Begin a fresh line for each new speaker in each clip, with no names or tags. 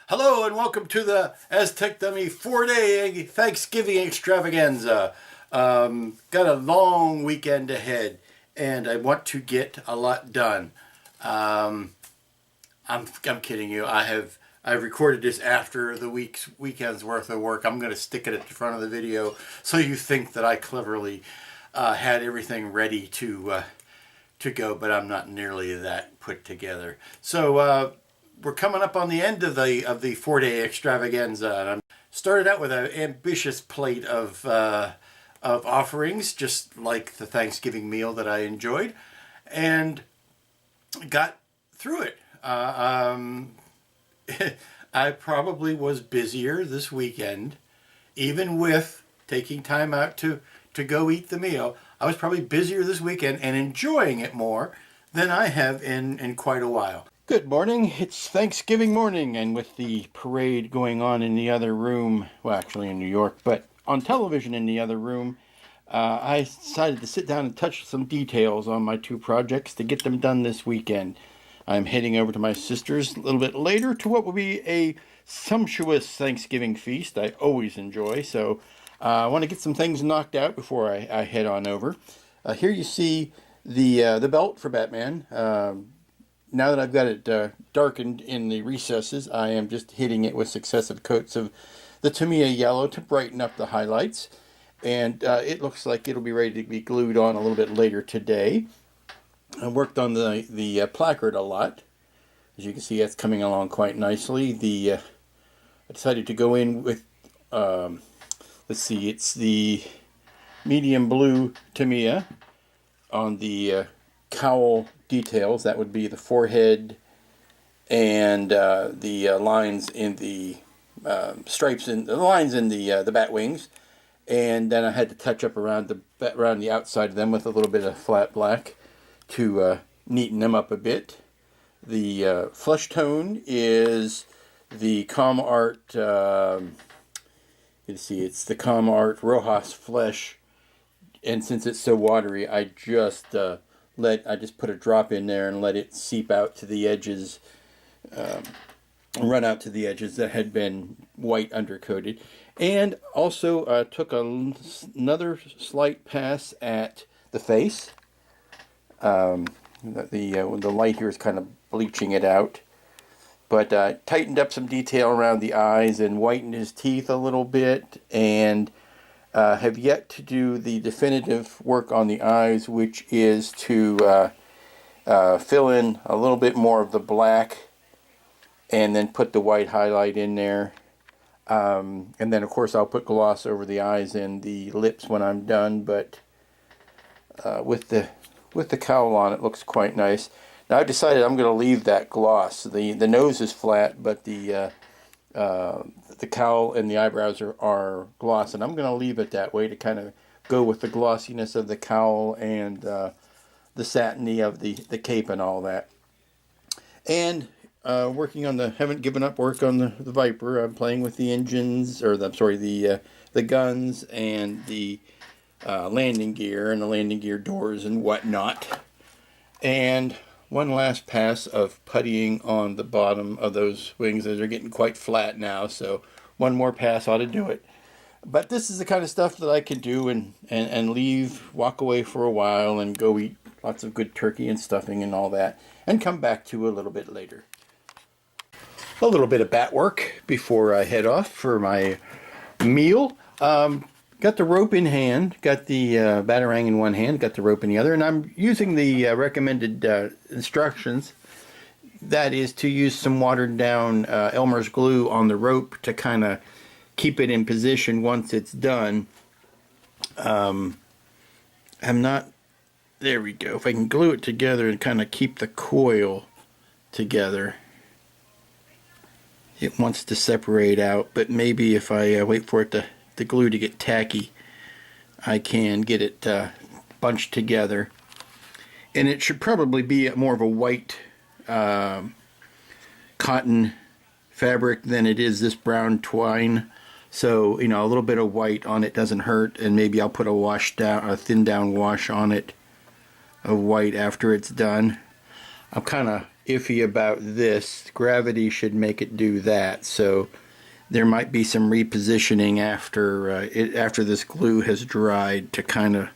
Hello and welcome to the Aztec Dummy 4-day Thanksgiving extravaganza. Got a long weekend ahead and I want to get a lot done. I'm kidding you. I've recorded this after the weekend's worth of work. I'm going to stick it at the front of the video so you think that I cleverly had everything ready to go, but I'm not nearly that put together. So we're coming up on the end of the 4-day extravaganza, and I started out with an ambitious plate of offerings, just like the Thanksgiving meal that I enjoyed, and got through it. I probably was busier this weekend, even with taking time out to go eat the meal. I was probably busier this weekend and enjoying it more than I have in quite a while. Good morning. It's Thanksgiving morning, and with the parade going on in the other room, well, actually in New York, but on television in the other room, I decided to sit down and touch some details on my two projects to get them done this weekend. I'm heading over to my sister's a little bit later to what will be a sumptuous Thanksgiving feast I always enjoy, so I want to get some things knocked out before I head on over. Here you see the belt for Batman. Now that I've got it darkened in the recesses, I am just hitting it with successive coats of the Tamiya yellow to brighten up the highlights. And it looks like it'll be ready to be glued on a little bit later today. I worked on the placard a lot. As you can see, that's coming along quite nicely. I decided to go in with, let's see, it's the medium blue Tamiya on the cowl details. That would be the forehead and the lines in the stripes and the lines in the bat wings, and then I had to touch up around the outside of them with a little bit of flat black to neaten them up a bit. The flesh tone is the Com Art. You can see it's the Com Art Rojas flesh, and since it's so watery, I just put a drop in there and let it seep out to the edges, run out to the edges that had been white undercoated. And also took another slight pass at the face. The light here is kind of bleaching it out. But tightened up some detail around the eyes and whitened his teeth a little bit, and have yet to do the definitive work on the eyes, which is to fill in a little bit more of the black and then put the white highlight in there. And then of course I'll put gloss over the eyes and the lips when I'm done, but with the cowl on, it looks quite nice. Now I've decided I'm going to leave that gloss. The nose is flat, but the cowl and the eyebrows are gloss, and I'm going to leave it that way to kind of go with the glossiness of the cowl and the satiny of the cape and all that. And working on haven't given up work on the Viper. I'm playing with the engines, or the guns and the landing gear and the landing gear doors and whatnot. And one last pass of puttying on the bottom of those wings, as they're getting quite flat now, so one more pass ought to do it. But this is the kind of stuff that I can do and leave, walk away for a while and go eat lots of good turkey and stuffing and all that, and come back to a little bit later. A little bit of bat work before I head off for my meal. Got the rope in hand, got the batarang in one hand, got the rope in the other, and I'm using the recommended instructions. That is to use some watered down Elmer's glue on the rope to kind of keep it in position once it's done. I'm not, there we go. If I can glue it together and kind of keep the coil together. It wants to separate out, but maybe if I wait for it the glue to get tacky, I can get it bunched together. And it should probably be more of a white cotton fabric than it is this brown twine. So, you know, a little bit of white on it doesn't hurt, and maybe I'll put a thin down wash on it of white after it's done. I'm kind of iffy about this. Gravity should make it do that, so there might be some repositioning after this glue has dried to kind of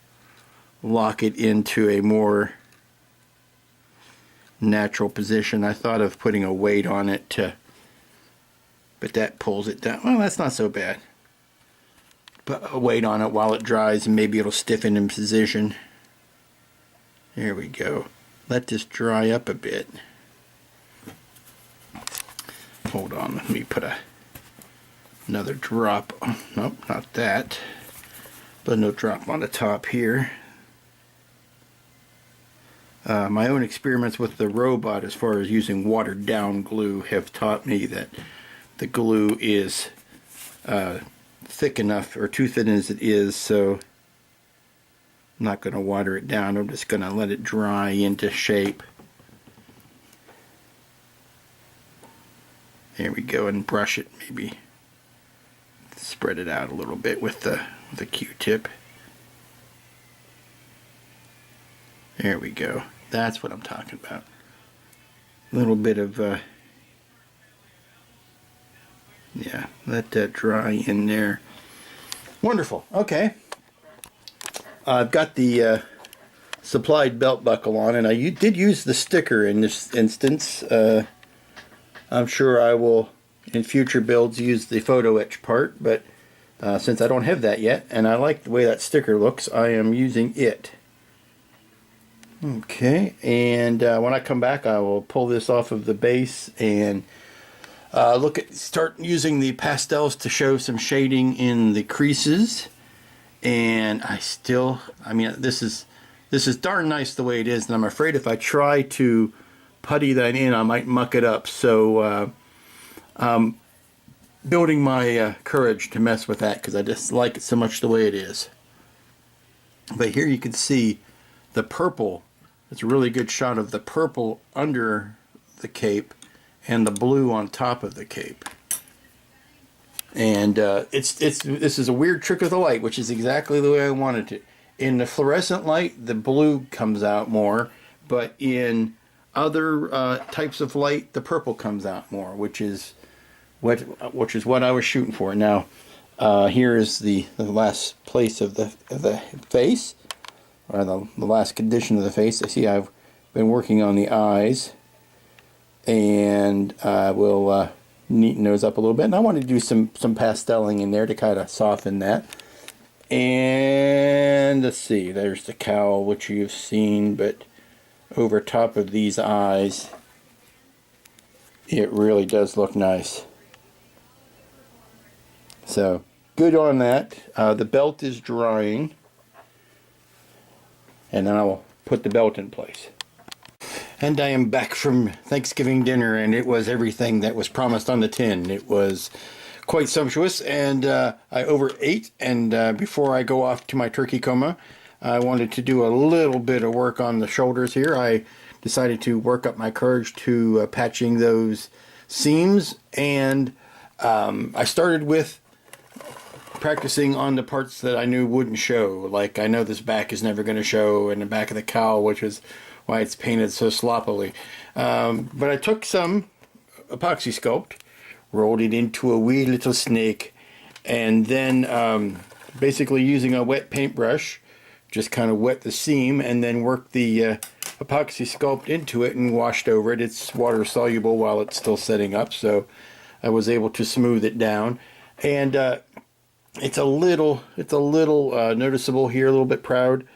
lock it into a more natural position. I thought of putting a weight on it but that pulls it down. Well, that's not so bad. Put a weight on it while it dries and maybe it'll stiffen in position. There we go. Let this dry up a bit. Hold on, let me put another drop. Nope, not that. But no drop on the top here. My own experiments with the robot as far as using watered down glue have taught me that the glue is thick enough, or too thin as it is, so I'm not going to water it down. I'm just going to let it dry into shape. There we go, and brush it, maybe spread it out a little bit with the Q-tip. There we go. That's what I'm talking about. A little bit of yeah, let that dry in there. Wonderful. Okay. I've got the supplied belt buckle on, and I did use the sticker in this instance. I'm sure I will, in future builds, use the photo etch part, but since I don't have that yet, and I like the way that sticker looks, I am using it. Okay, and when I come back, I will pull this off of the base and start using the pastels to show some shading in the creases. And I mean, this is darn nice the way it is, and I'm afraid if I try to putty that in, I might muck it up. So building my courage to mess with that, because I just like it so much the way it is. But here you can see the purple. It's a really good shot of the purple under the cape and the blue on top of the cape. And this is a weird trick of the light, which is exactly the way I wanted it. In the fluorescent light, the blue comes out more, but in other types of light, the purple comes out more, which is what I was shooting for. Now, here is the last place of the face, or the last condition of the face. I see I've been working on the eyes, and I will neaten those up a little bit. And I want to do some pasteling in there to kind of soften that. And let's see, there's the cowl, which you've seen, but over top of these eyes, it really does look nice. So good on that. The belt is drying, and then I will put the belt in place. And I am back from Thanksgiving dinner, and it was everything that was promised on the tin. It was quite sumptuous, and I overate. And before I go off to my turkey coma, I wanted to do a little bit of work on the shoulders here. I decided to work up my courage to patching those seams, and I started with practicing on the parts that I knew wouldn't show. Like, I know this back is never going to show, and the back of the cowl, which is why it's painted so sloppily. But I took some epoxy sculpt, rolled it into a wee little snake, and then basically using a wet paintbrush, just kind of wet the seam and then worked the epoxy sculpt into it and washed over it. It's water soluble while it's still setting up, so I was able to smooth it down. And it's a little noticeable here, a little bit proud.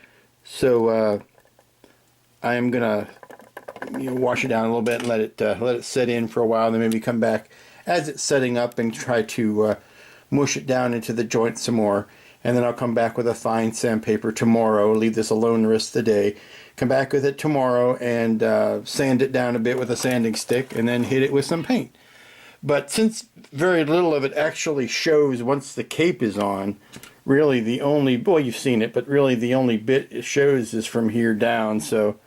So I am gonna wash it down a little bit and let it set in for a while, and then maybe come back as it's setting up and try to mush it down into the joint some more. And then I'll come back with a fine sandpaper tomorrow, leave this alone the rest of the day, come back with it tomorrow and sand it down a bit with a sanding stick, and then hit it with some paint. But since very little of it actually shows once the cape is on, really the only, boy, you've seen it, but really the only bit it shows is from here down. So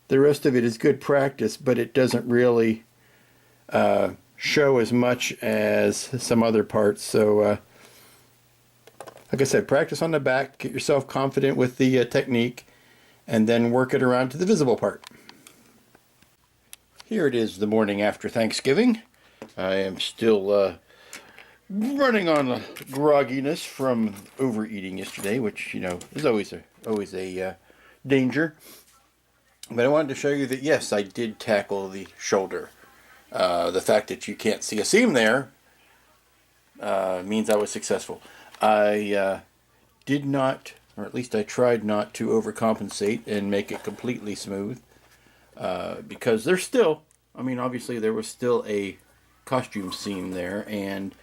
the rest of it is good practice, but it doesn't really show as much as some other parts. So like I said, practice on the back, get yourself confident with the technique, and then work it around to the visible part. Here it is the morning after Thanksgiving. I am still running on grogginess from overeating yesterday, which, is always a danger. But I wanted to show you that, yes, I did tackle the shoulder. The fact that you can't see a seam there means I was successful. I did not, or at least I tried not to overcompensate and make it completely smooth. Because there's still, obviously there was still a costume seam there, and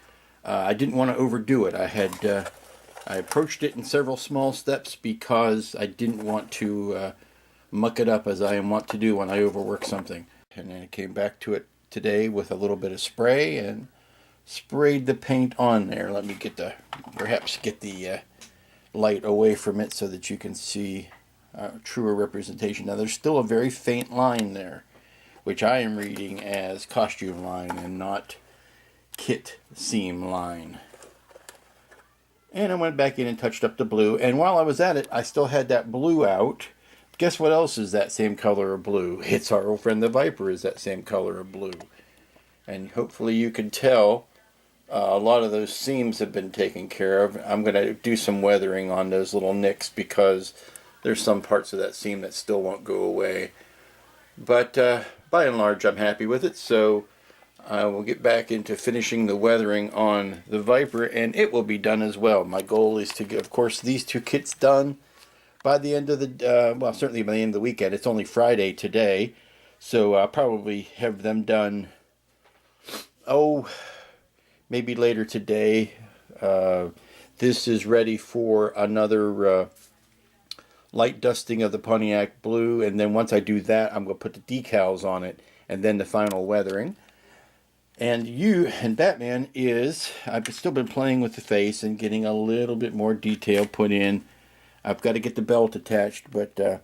I didn't want to overdo it. I approached it in several small steps because I didn't want to muck it up as I am wont to do when I overwork something. And then I came back to it today with a little bit of spray and sprayed the paint on there. Let me perhaps get the light away from it so that you can see truer representation. Now there's still a very faint line there, which I am reading as costume line and not kit seam line. And I went back in and touched up the blue, and while I was at it, I still had that blue out. Guess what else is that same color of blue? It's our old friend the Viper is that same color of blue. And hopefully you can tell a lot of those seams have been taken care of. I'm going to do some weathering on those little nicks because there's some parts of that seam that still won't go away. But by and large, I'm happy with it. So I will get back into finishing the weathering on the Viper, and it will be done as well. My goal is to get, of course, these two kits done by the end of the, certainly by the end of the weekend. It's only Friday today, so I'll probably have them done, maybe later today. This is ready for another light dusting of the Pontiac blue, and then once I do that, I'm going to put the decals on it, and then the final weathering. And Batman I've still been playing with the face and getting a little bit more detail put in. I've got to get the belt attached, but a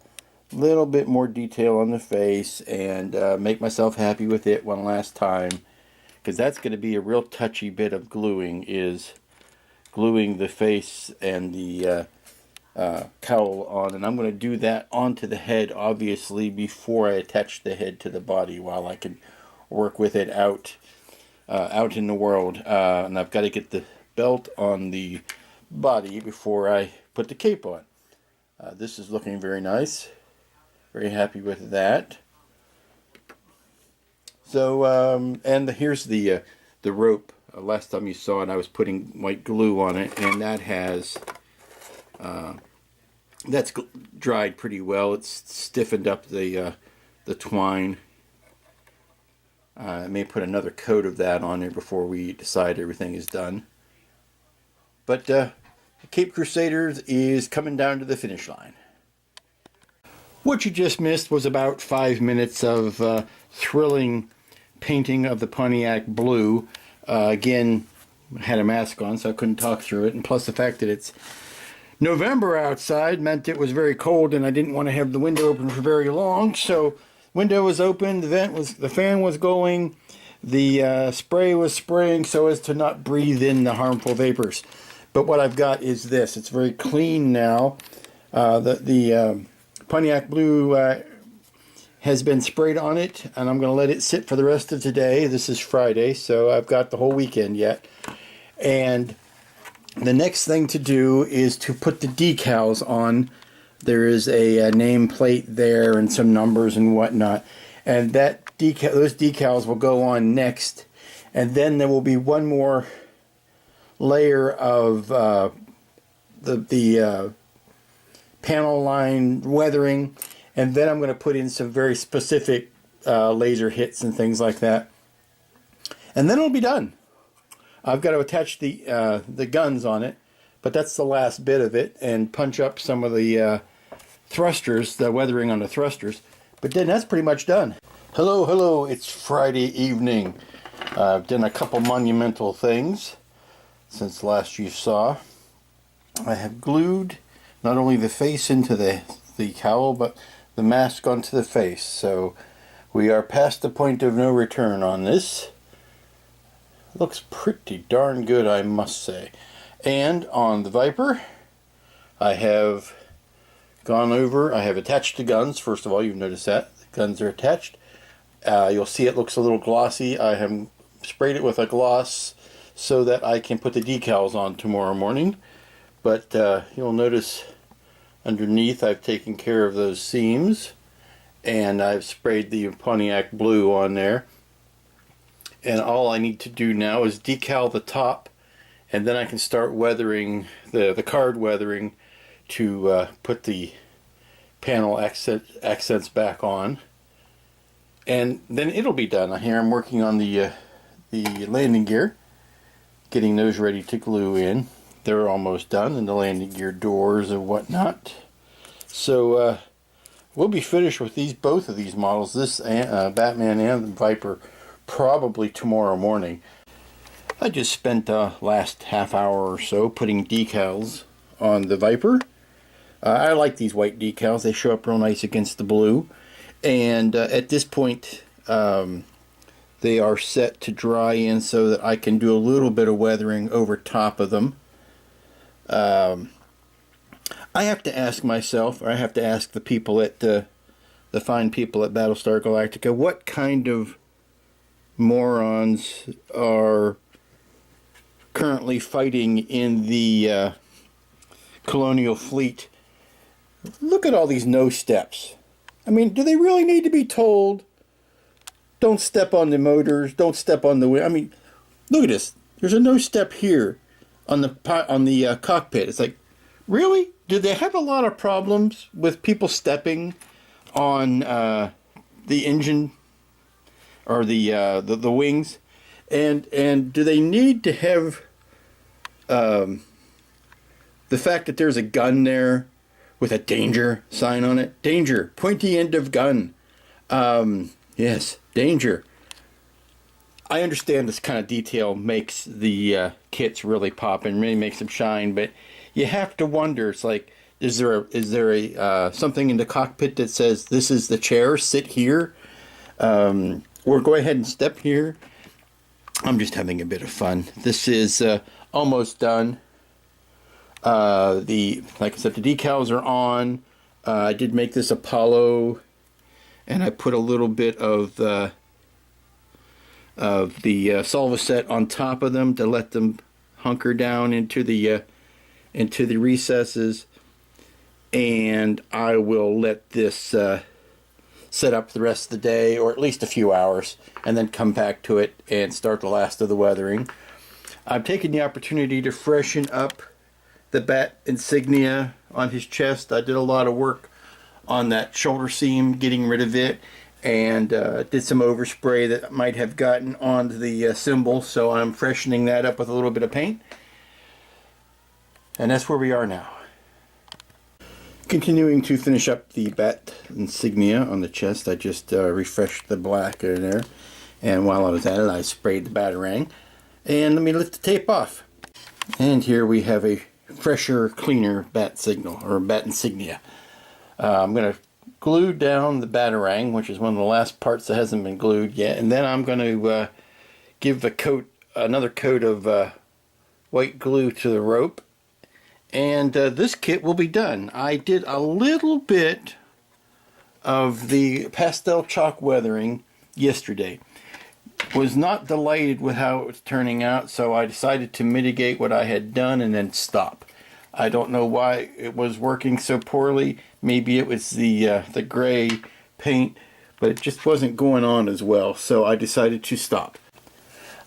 little bit more detail on the face and make myself happy with it one last time, because that's going to be a real touchy bit of gluing, is gluing the face and the cowl on, and I'm going to do that onto the head, obviously, before I attach the head to the body, while I can work with it out in the world. And I've got to get the belt on the body before I put the cape on. This is looking very nice. Very happy with that. So, here's the rope. Last time you saw it, I was putting white glue on it, and that has that's dried pretty well. It's stiffened up the twine. I may put another coat of that on there before we decide everything is done. But Cape Crusaders is coming down to the finish line. What you just missed was about 5 minutes of thrilling painting of the Pontiac blue. Again, I had a mask on, so I couldn't talk through it. And plus the fact that it's November outside meant it was very cold, and I didn't want to have the window open for very long. So window was open, the fan was going, the spray was spraying so as to not breathe in the harmful vapors. But what I've got is this. It's very clean now. The Pontiac blue has been sprayed on it, and I'm going to let it sit for the rest of today. This is Friday, so I've got the whole weekend yet. And the next thing to do is to put the decals on. There is a name plate there and some numbers and whatnot. And those decals will go on next. And then there will be one more layer of the panel line weathering, and then I'm going to put in some very specific laser hits and things like that, and then it'll be done. I've got to attach the guns on it, but that's the last bit of it, and punch up some of the thrusters, the weathering on the thrusters, but then that's pretty much done. Hello, it's Friday evening. I've done a couple monumental things since last you saw. I have glued not only the face into the cowl, but the mask onto the face. So we are past the point of no return on this. Looks pretty darn good, I must say. And on the Viper, I have gone over, I have attached the guns. First of all, you've noticed that. The guns are attached. You'll see it looks a little glossy. I have sprayed it with a gloss so that I can put the decals on tomorrow morning. But you'll notice underneath I've taken care of those seams, and I've sprayed the Pontiac blue on there. And all I need to do now is decal the top, and then I can start weathering the card weathering to put the panel accents back on, and then it'll be done. Here I'm working on the landing gear, getting those ready to glue in. They're almost done, and the landing gear doors and whatnot. So we'll be finished with both of these models, this Batman and the Viper, probably tomorrow morning. I just spent the last half hour or so putting decals on the Viper. I like these white decals. They show up real nice against the blue. And at this point, they are set to dry in so that I can do a little bit of weathering over top of them. I have to ask myself, or I have to ask the people at the fine people at Battlestar Galactica, what kind of morons are currently fighting in the colonial fleet. Look at all these no steps. I mean, do they really need to be told, don't step on the motors, don't step on the wheel? I mean, look at this. There's a no step here on the cockpit. It's like, really? Do they have a lot of problems with people stepping on the engine or the wings? And do they need to have the fact that there's a gun there with a danger sign on it? Danger, pointy end of gun. Yes, danger. I understand this kind of detail makes the kits really pop and really makes them shine, but you have to wonder. It's like, is there a something in the cockpit that says this is the chair, sit here, or go ahead and step here? I'm just having a bit of fun. This is almost done. Like I said, the decals are on. I did make this Apollo, and I put a little bit of the Solvaset on top of them to let them hunker down into the recesses. And I will let this set up the rest of the day, or at least a few hours, and then come back to it and start the last of the weathering. I've taken the opportunity to freshen up the bat insignia on his chest. I did a lot of work on that shoulder seam, getting rid of it, and did some overspray that might have gotten onto the symbol, so I'm freshening that up with a little bit of paint. And that's where we are now. Continuing to finish up the bat insignia on the chest, I just refreshed the black in there, and while I was at it, I sprayed the Batarang. And let me lift the tape off. And here we have a fresher, cleaner bat signal, or bat insignia. I'm going to glue down the Batarang, which is one of the last parts that hasn't been glued yet, and then I'm going to give the coat, another coat of white glue to the rope. And this kit will be done. I did a little bit of the pastel chalk weathering yesterday. Was not delighted with how it was turning out, so I decided to mitigate what I had done and then stop. I don't know why it was working so poorly. Maybe it was the gray paint, but it just wasn't going on as well, so I decided to stop.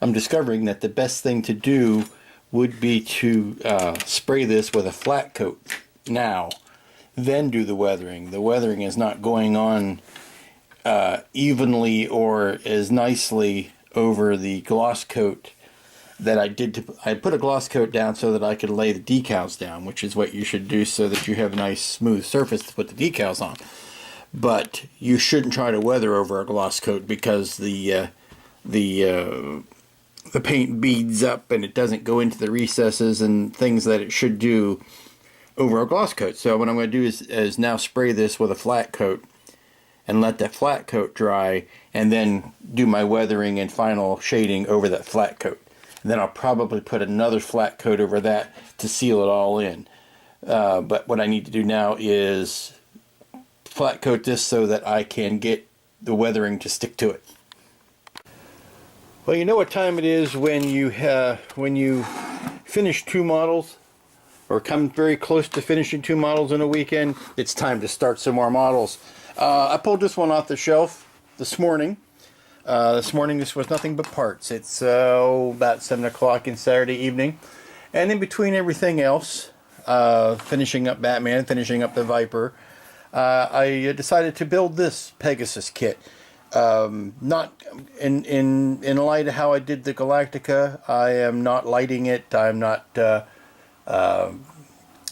I'm discovering that the best thing to do would be to spray this with a flat coat now, then do the weathering. The weathering is not going on evenly or as nicely over the gloss coat that I did. I put a gloss coat down so that I could lay the decals down, which is what you should do so that you have a nice smooth surface to put the decals on. But you shouldn't try to weather over a gloss coat, because the paint beads up and it doesn't go into the recesses and things that it should do over a gloss coat. So what I'm going to do is now spray this with a flat coat and let that flat coat dry, and then do my weathering and final shading over that flat coat. And then I'll probably put another flat coat over that to seal it all in. But what I need to do now is flat coat this so that I can get the weathering to stick to it. Well, you know what time it is when you finish 2 models, or come very close to finishing 2 models in a weekend. It's time to start some more models. I pulled this one off the shelf this morning. This was nothing but parts. It's about 7 o'clock in Saturday evening. And in between everything else, finishing up Batman, finishing up the Viper, I decided to build this Pegasus kit. Not in light of how I did the Galactica. I am not lighting it. I'm not...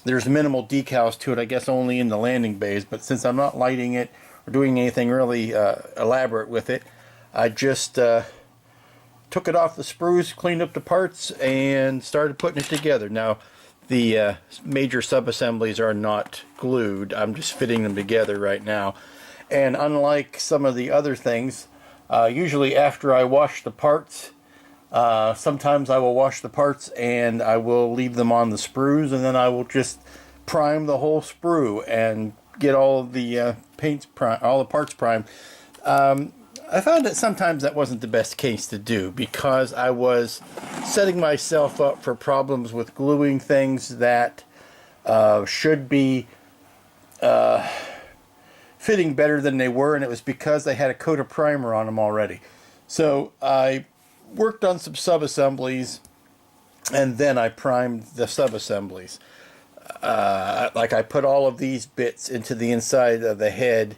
there's minimal decals to it, I guess only in the landing bays. But since I'm not lighting it or doing anything really elaborate with it, I just took it off the sprues, cleaned up the parts, and started putting it together. Now, the major sub-assemblies are not glued. I'm just fitting them together right now. And unlike some of the other things, usually after I wash the parts, sometimes I will wash the parts and I will leave them on the sprues, and then I will just prime the whole sprue and get all of the all the parts primed. I found that sometimes that wasn't the best case to do, because I was setting myself up for problems with gluing things that should be fitting better than they were, and it was because they had a coat of primer on them already. So I worked on some sub-assemblies, and then I primed the sub-assemblies. Like I put all of these bits into the inside of the head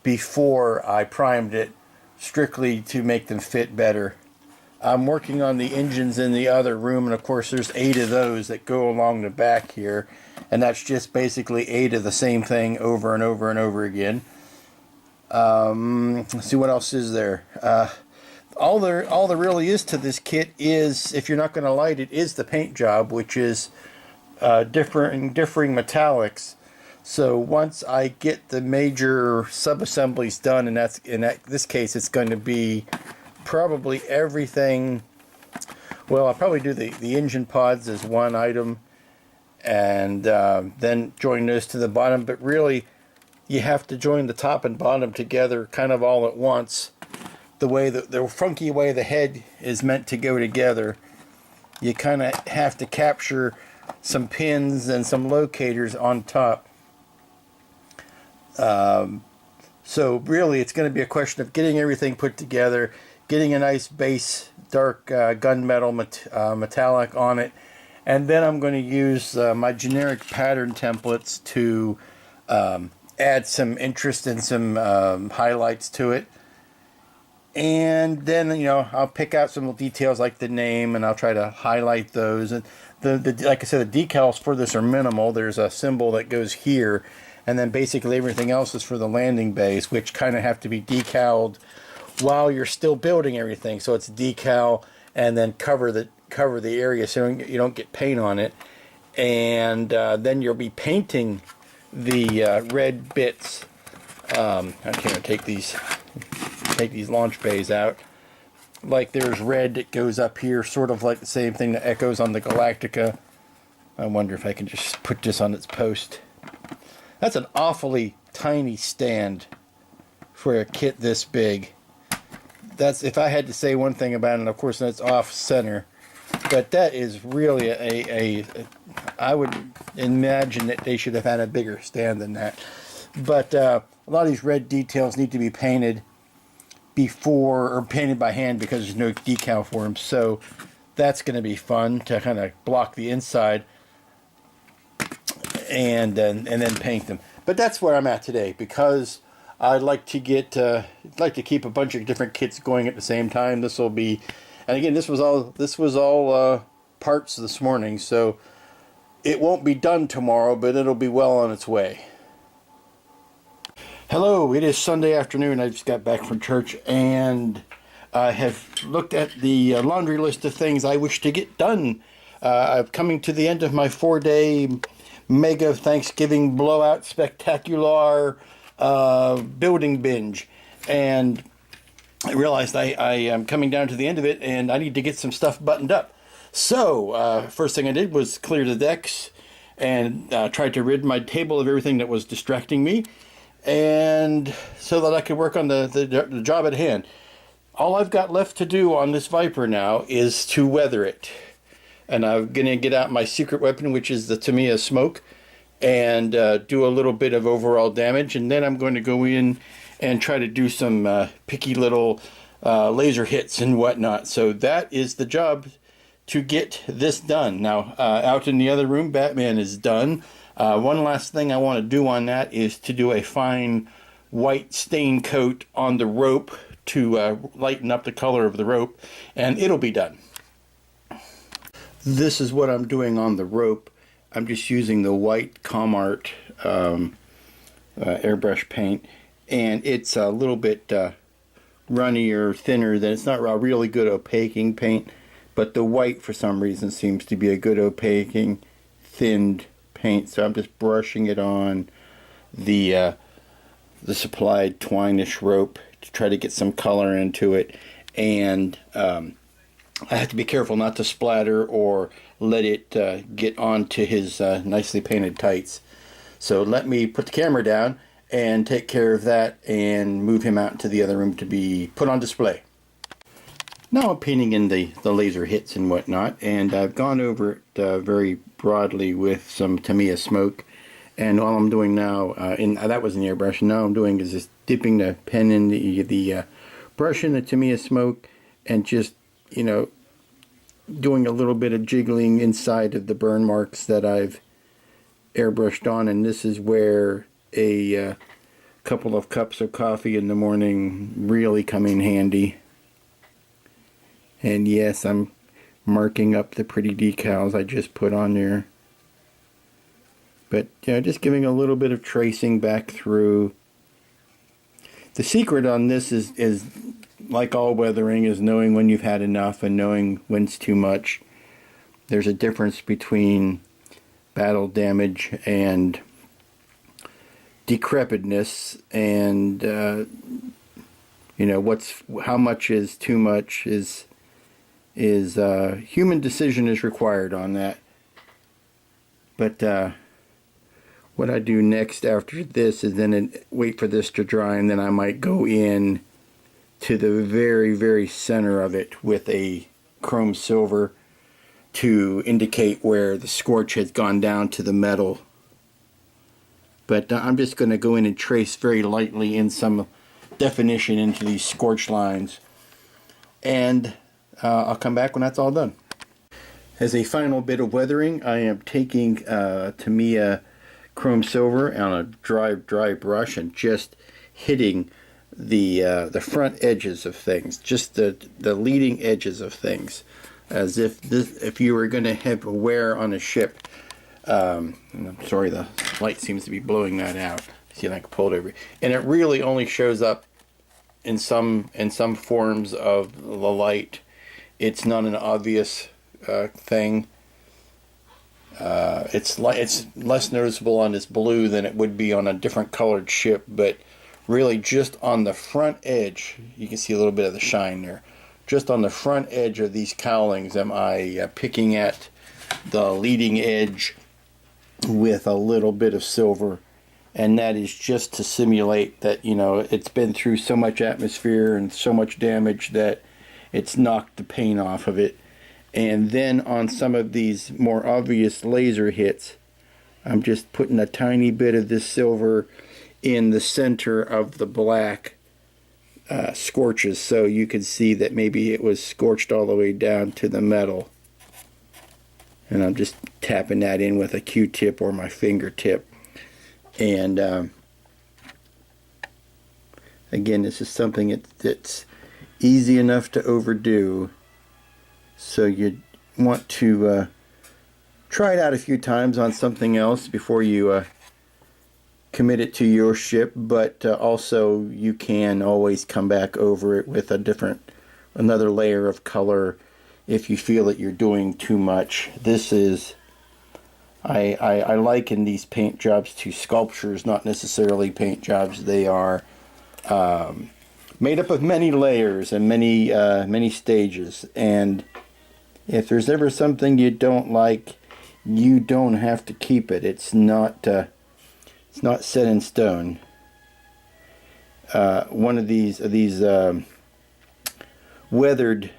before I primed it, strictly to make them fit better. I'm working on the engines in the other room, and of course there's 8 of those that go along the back here, and that's just basically 8 of the same thing over and over and over again. Let's see what else is there. All there really is to this kit is, if you're not going to light it, is the paint job, which is differing metallics. So once I get the major sub-assemblies done, and that's in this case it's going to be probably everything. Well, I'll probably do the engine pods as one item, and then join those to the bottom. But really, you have to join the top and bottom together kind of all at once. The funky way the head is meant to go together, you kind of have to capture some pins and some locators on top. So really it's going to be a question of getting everything put together, getting a nice base dark gunmetal metallic on it, and then I'm going to use my generic pattern templates to add some interest and some highlights to it. And then, I'll pick out some details like the name, and I'll try to highlight those. And like I said, the decals for this are minimal. There's a symbol that goes here, and then basically everything else is for the landing bays, which kind of have to be decaled while you're still building everything. So it's decal, and then cover the area so you don't get paint on it. And then you'll be painting the red bits. I'm going to take these launch bays out. Like there's red that goes up here, sort of like the same thing that echoes on the Galactica. I wonder if I can just put this on its post. That's an awfully tiny stand for a kit this big. That's, if I had to say one thing about it, of course that's off center, but that is really I would imagine that they should have had a bigger stand than that. But a lot of these red details need to be painted before, or painted by hand, because there's no decal for them. So that's going to be fun to kind of block the inside and then paint them. But that's where I'm at today, because I'd like to keep a bunch of different kits going at the same time. This will be, and again, this was all parts this morning, so it won't be done tomorrow, but it'll be well on its way. Hello, it is Sunday afternoon. I just got back from church, and I have looked at the laundry list of things I wish to get done. I'm coming to the end of my 4-day mega Thanksgiving blowout spectacular building binge, and I realized I am coming down to the end of it, and I need to get some stuff buttoned up. So first thing I did was clear the decks and tried to rid my table of everything that was distracting me. and so that I could work on the job at hand. All I've got left to do on this Viper now is to weather it. And I'm going to get out my secret weapon, which is the Tamiya smoke, and do a little bit of overall damage. And then I'm going to go in and try to do some picky little laser hits and whatnot. So that is the job to get this done. Now, out in the other room, Batman is done. One last thing I want to do on that is to do a fine white stain coat on the rope to lighten up the color of the rope, and it'll be done. This is what I'm doing on the rope. I'm just using the white Comart airbrush paint, and it's a little bit runnier, thinner than, it's not a really good opaquing paint, but the white for some reason seems to be a good opaquing, thinned paint. So I'm just brushing it on the supplied twine-ish rope to try to get some color into it, and I have to be careful not to splatter or let it get onto his nicely painted tights. So let me put the camera down and take care of that and move him out into the other room to be put on display. Now I'm painting in the laser hits and whatnot, and I've gone over it very broadly with some Tamiya smoke. And all I'm doing now, that was an airbrush, and now I'm doing is just dipping the pen in the brush in the Tamiya smoke, and just, you know, doing a little bit of jiggling inside of the burn marks that I've airbrushed on. And this is where a couple of cups of coffee in the morning really come in handy. And yes, I'm marking up the pretty decals I just put on there. But yeah, just giving a little bit of tracing back through. The secret on this is like all weathering, is knowing when you've had enough and knowing when's too much. There's a difference between battle damage and decrepitness, and you know, how much is too much is human decision is required on that. But what I do next after this is then wait for this to dry, and then I might go in to the very, very center of it with a chrome silver to indicate where the scorch has gone down to the metal. But I'm just going to go in and trace very lightly in some definition into these scorch lines, and I'll come back when that's all done. As a final bit of weathering, I am taking Tamiya chrome silver on a dry brush and just hitting the front edges of things, just the leading edges of things, as if you were going to have a wear on a ship. And I'm sorry, the light seems to be blowing that out. See if I can pull it over, and it really only shows up in some forms of the light. It's not an obvious thing. It's less noticeable on this blue than it would be on a different colored ship, but really just on the front edge, you can see a little bit of the shine there. Just on the front edge of these cowlings am I picking at the leading edge with a little bit of silver, and that is just to simulate that, you know, it's been through so much atmosphere and so much damage that it's knocked the paint off of it. And then on some of these more obvious laser hits, I'm just putting a tiny bit of this silver in the center of the black scorches, so you can see that maybe it was scorched all the way down to the metal. And I'm just tapping that in with a Q-tip or my fingertip. And again, this is something that's easy enough to overdo. So you want to try it out a few times on something else before you commit it to your ship, but also you can always come back over it with another layer of color if you feel that you're doing too much. This is, I liken these paint jobs to sculptures, not necessarily paint jobs. They are made up of many layers and many stages, and if there's ever something you don't like, you don't have to keep it. It's not set in stone. one of these weathered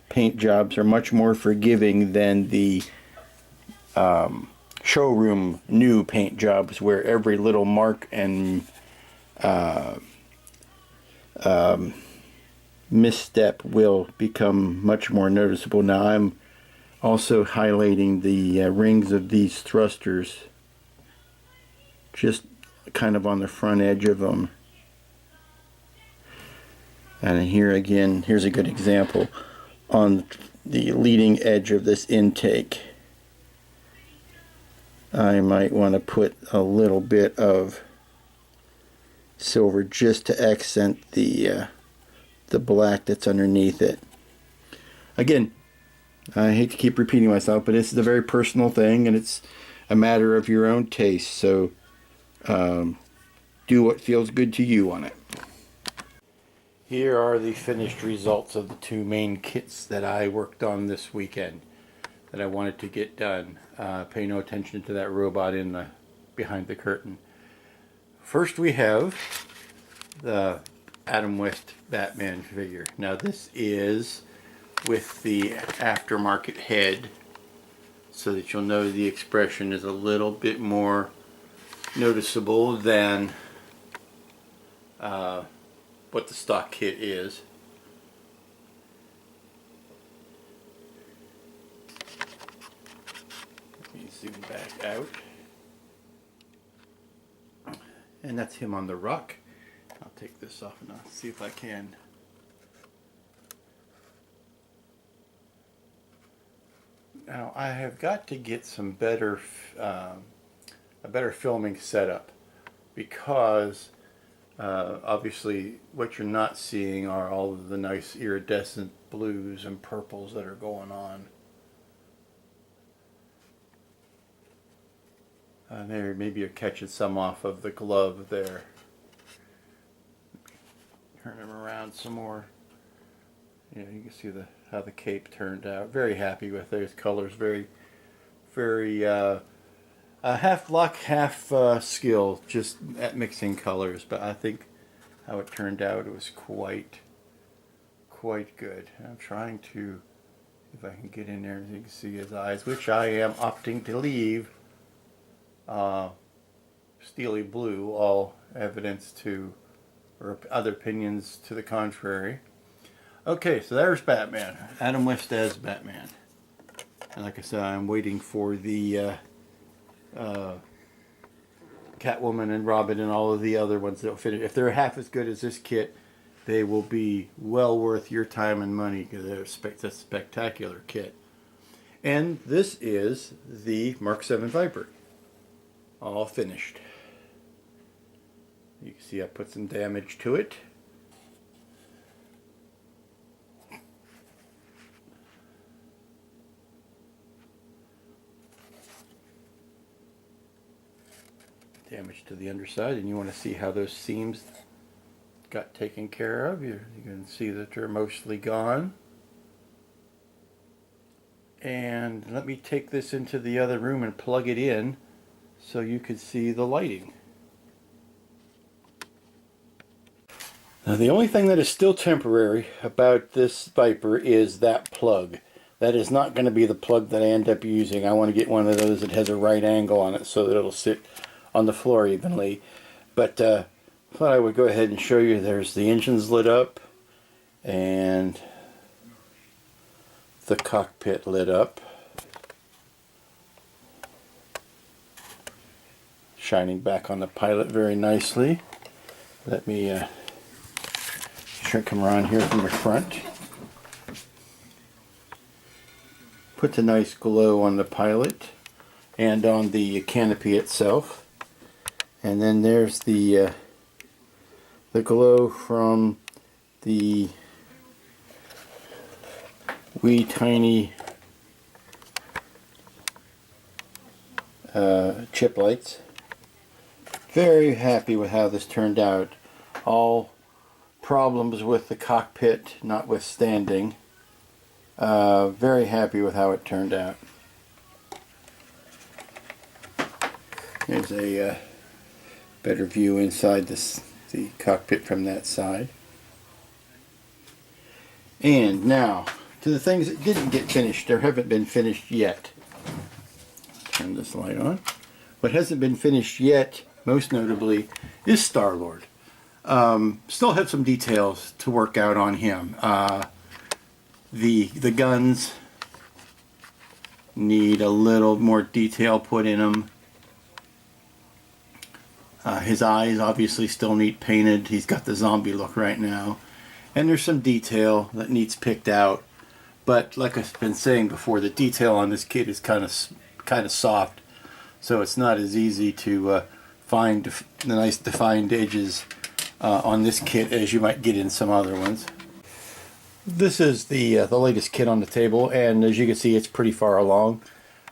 paint jobs are much more forgiving than the showroom new paint jobs, where every little mark and misstep will become much more noticeable. Now I'm also highlighting the rings of these thrusters, just kind of on the front edge of them. And here again, here's a good example on the leading edge of this intake. I might want to put a little bit of silver just to accent the black that's underneath it. Again, I hate to keep repeating myself, but this is a very personal thing, and it's a matter of your own taste. So do what feels good to you on it. Here are the finished results of the two main kits that I worked on this weekend that I wanted to get done. Pay no attention to that robot in the behind the curtain. First we have the Adam West Batman figure. Now this is with the aftermarket head, so that you'll know the expression is a little bit more noticeable than what the stock kit is. Let me zoom back out. And that's him on the rock. I'll take this off and I'll see if I can. Now I have got to get some better, a better filming setup, because obviously what you're not seeing are all of the nice iridescent blues and purples that are going on. There, maybe you're catching some off of the glove there. Turn him around some more. You know, you can see how the cape turned out. Very happy with those colors. Very half luck, half skill, just at mixing colors. But I think how it turned out, it was quite good. I'm trying to, if I can get in there, you can see his eyes, which I am opting to leave steely blue, all evidence to, or other opinions to the contrary. Okay, so there's Batman. Adam West as Batman. And like I said, I'm waiting for the Catwoman and Robin and all of the other ones that'll fit it. If they're half as good as this kit, they will be well worth your time and money, because they're a spectacular kit. And this is the Mark 7 Viper, all finished. You can see I put some damage to it. Damage to the underside, and you want to see how those seams got taken care of. You can see that they're mostly gone. And let me take this into the other room and plug it in so you can see the lighting. Now the only thing that is still temporary about this Viper is that plug. That is not going to be the plug that I end up using. I want to get one of those that has a right angle on it so that it'll sit on the floor evenly. But I thought I would go ahead and show you. There's the engines lit up and the cockpit lit up, shining back on the pilot very nicely. Let me shrink him around here from the front. Puts a nice glow on the pilot and on the canopy itself. And then there's the glow from the wee tiny chip lights. Very happy with how this turned out. All problems with the cockpit notwithstanding. Very happy with how it turned out. There's a better view inside this the cockpit from that side. And now to the things that didn't get finished or haven't been finished yet. Turn this light on. What hasn't been finished yet, most notably, is Star-Lord. Still have some details to work out on him. The guns need a little more detail put in them. His eyes obviously still need painted. He's got the zombie look right now. And there's some detail that needs picked out. But like I've been saying before, the detail on this kit is kind of soft. So it's not as easy to find the nice defined edges on this kit as you might get in some other ones. This is the latest kit on the table, and as you can see, it's pretty far along.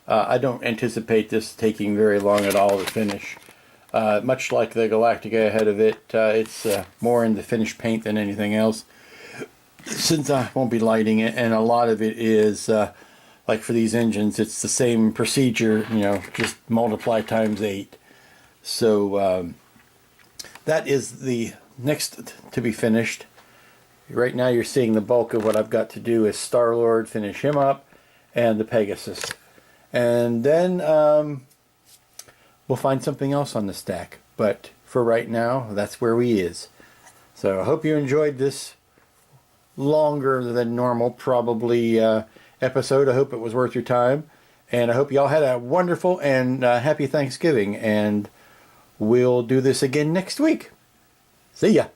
I don't anticipate this taking very long at all to finish. Much like the Galactica ahead of it, it's more in the finished paint than anything else. Since I won't be lighting it, and a lot of it is, like for these engines, it's the same procedure, you know, just multiply times 8. So that is the next to be finished. Right now you're seeing the bulk of what I've got to do is Star-Lord, finish him up, and the Pegasus. And then we'll find something else on the stack. But for right now, that's where he is. So I hope you enjoyed this longer than normal, probably, episode. I hope it was worth your time. And I hope y'all had a wonderful and happy Thanksgiving. And we'll do this again next week. See ya.